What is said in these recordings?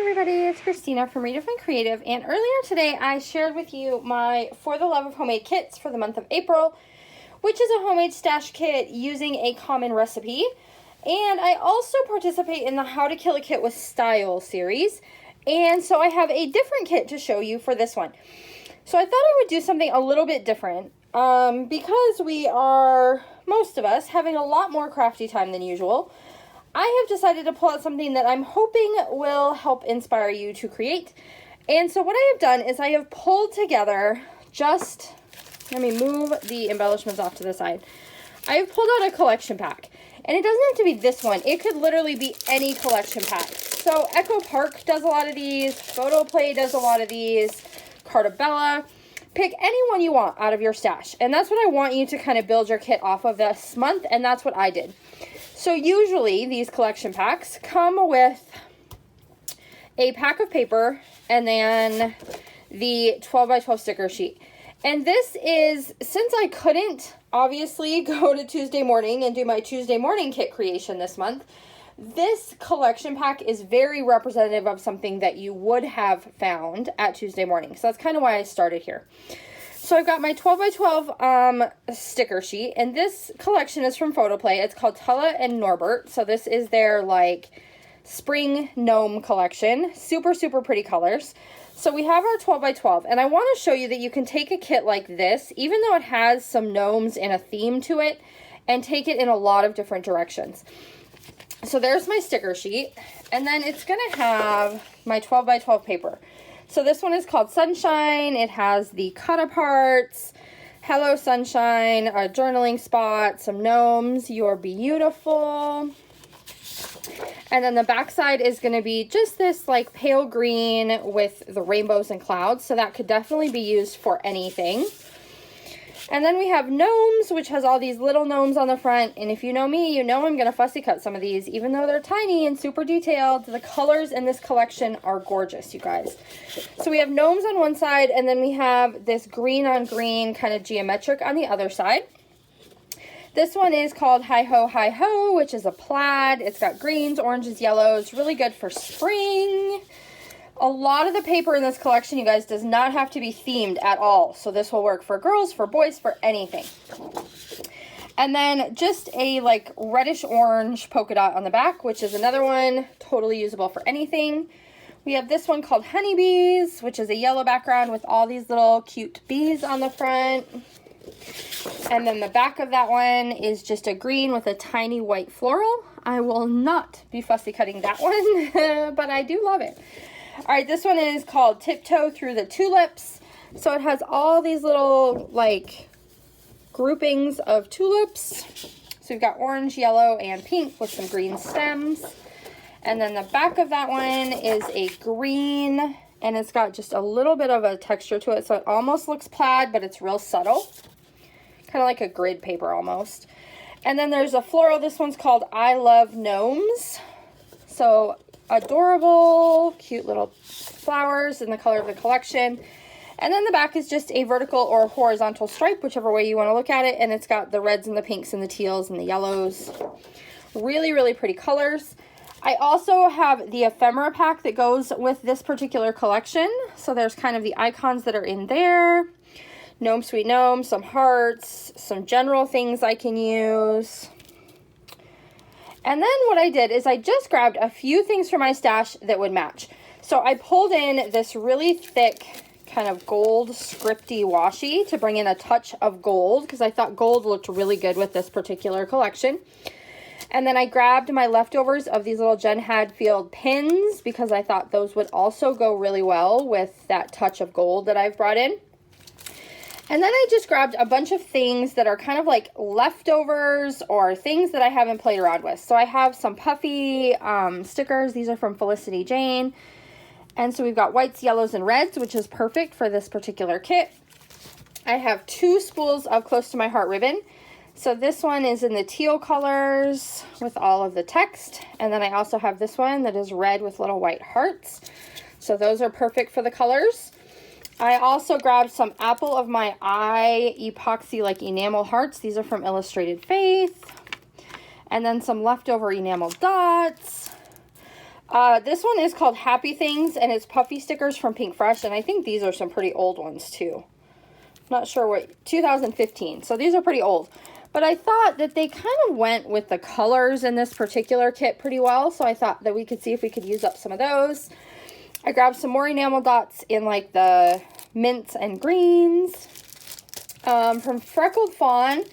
everybody, it's Christina from Redefine Creative, and earlier today I shared with you my For the Love of Homemade kits for the month of April, which is a homemade stash kit using a common recipe. And I also participate in the How to Kill a Kit with Style series, and so I have a different kit to show you for this one. So I thought I would do something a little bit different because we are, most of us, having a lot more crafty time than usual. I have decided to pull out something that I'm hoping will help inspire you to create. And so what I have done is I have pulled together just, let me move the embellishments off to the side. I have pulled out a collection pack. And it doesn't have to be this one. It could literally be any collection pack. So Echo Park does a lot of these. Photoplay does a lot of these. Cartabella. Pick any one you want out of your stash. And that's what I want you to kind of build your kit off of this month. And that's what I did. So usually these collection packs come with a pack of paper and then the 12 by 12 sticker sheet. And this is, since I couldn't obviously go to Tuesday morning and do my Tuesday morning kit creation this month, this collection pack is very representative of something that you would have found at Tuesday morning. So that's kind of why I started here. So I've got my 12 by 12 sticker sheet, and this collection is from Photoplay. It's called Tulla and Norbert. So this is their like spring gnome collection. Super, super pretty colors. So we have our 12 by 12, and I want to show you that you can take a kit like this, even though it has some gnomes and a theme to it, and take it in a lot of different directions. So there's my sticker sheet, and then it's going to have my 12 by 12 paper. So this one is called Sunshine. It has the cut aparts, Hello Sunshine, a journaling spot, some gnomes, You're Beautiful. And then the back side is going to be just this like pale green with the rainbows and clouds. So that could definitely be used for anything. And then we have gnomes, which has all these little gnomes on the front. And if you know me, you know I'm going to fussy cut some of these. Even though they're tiny and super detailed, the colors in this collection are gorgeous, you guys. So we have gnomes on one side, and then we have this green on green kind of geometric on the other side. This one is called Hi Ho, Hi Ho, which is a plaid. It's got greens, oranges, yellows. Really good for spring. A lot of the paper in this collection, you guys, does not have to be themed at all. So this will work for girls, for boys, for anything. And then just a like reddish orange polka dot on the back, which is another one totally usable for anything. We have this one called Honeybees, which is a yellow background with all these little cute bees on the front. And then the back of that one is just a green with a tiny white floral. I will not be fussy cutting that one, but I do love it. All right, this one is called Tiptoe Through the Tulips. So it has all these little like groupings of tulips. So we've got orange, yellow, and pink with some green stems. And then the back of that one is a green, and it's got just a little bit of a texture to it. So it almost looks plaid, but it's real subtle. Kind of like a grid paper almost. And then there's a floral. This one's called I Love Gnomes. So adorable, cute little flowers in the color of the collection. And then the back is just a vertical or horizontal stripe, whichever way you want to look at it. And it's got the reds and the pinks and the teals and the yellows. Really, really pretty colors. I also have the ephemera pack that goes with this particular collection. So there's kind of the icons that are in there. Gnome Sweet Gnome, some hearts, some general things I can use. And then what I did is I just grabbed a few things from my stash that would match. So I pulled in this really thick kind of gold scripty washi to bring in a touch of gold because I thought gold looked really good with this particular collection. And then I grabbed my leftovers of these little Jen Hadfield pins because I thought those would also go really well with that touch of gold that I've brought in. And then I just grabbed a bunch of things that are kind of like leftovers or things that I haven't played around with. So I have some puffy stickers. These are from Felicity Jane. And so we've got whites, yellows, and reds, which is perfect for this particular kit. I have 2 spools of Close to My Heart ribbon. So this one is in the teal colors with all of the text. And then I also have this one that is red with little white hearts. So those are perfect for the colors. I also grabbed some Apple of My Eye epoxy like enamel hearts. These are from Illustrated Faith. And then some leftover enamel dots. This one is called Happy Things, and it's puffy stickers from Pink Fresh, and I think these are some pretty old ones too. Not sure what, 2015, so these are pretty old. But I thought that they kind of went with the colors in this particular kit pretty well, so I thought that we could see if we could use up some of those. I grabbed some more enamel dots in like the mints and greens. From Freckled Fawn,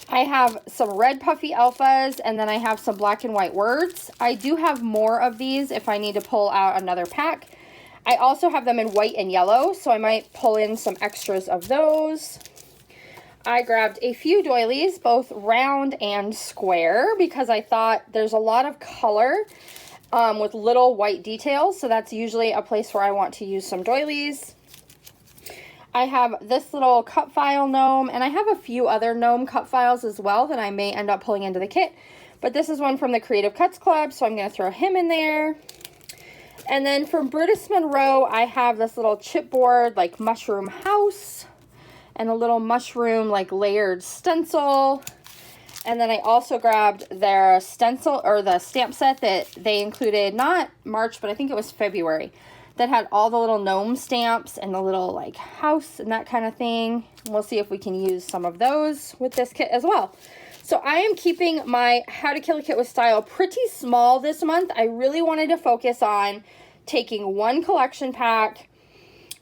I have some red puffy alphas, and then I have some black and white words. I do have more of these if I need to pull out another pack. I also have them in white and yellow, so I might pull in some extras of those. I grabbed a few doilies, both round and square, because I thought there's a lot of color with little white details, so that's usually a place where I want to use some doilies. I have this little cut file gnome, and I have a few other gnome cut files as well that I may end up pulling into the kit. But this is one from the Creative Cuts Club, so I'm going to throw him in there. And then from Brutus Monroe, I have this little chipboard, like mushroom house, and a little mushroom, like layered stencil. And then I also grabbed their stencil, or the stamp set that they included, not March, but I think it was February, that had all the little gnome stamps and the little like house and that kind of thing. We'll see if we can use some of those with this kit as well. So I am keeping my How to Kill a Kit with Style pretty small this month. I really wanted to focus on taking one collection pack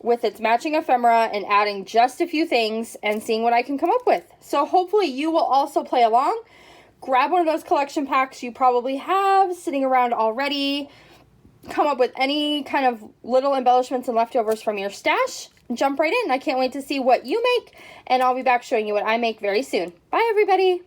with its matching ephemera and adding just a few things and seeing what I can come up with. So hopefully you will also play along. Grab one of those collection packs you probably have sitting around already. Come up with any kind of little embellishments and leftovers from your stash. Jump right in. I can't wait to see what you make, and I'll be back showing you what I make very soon. Bye, everybody.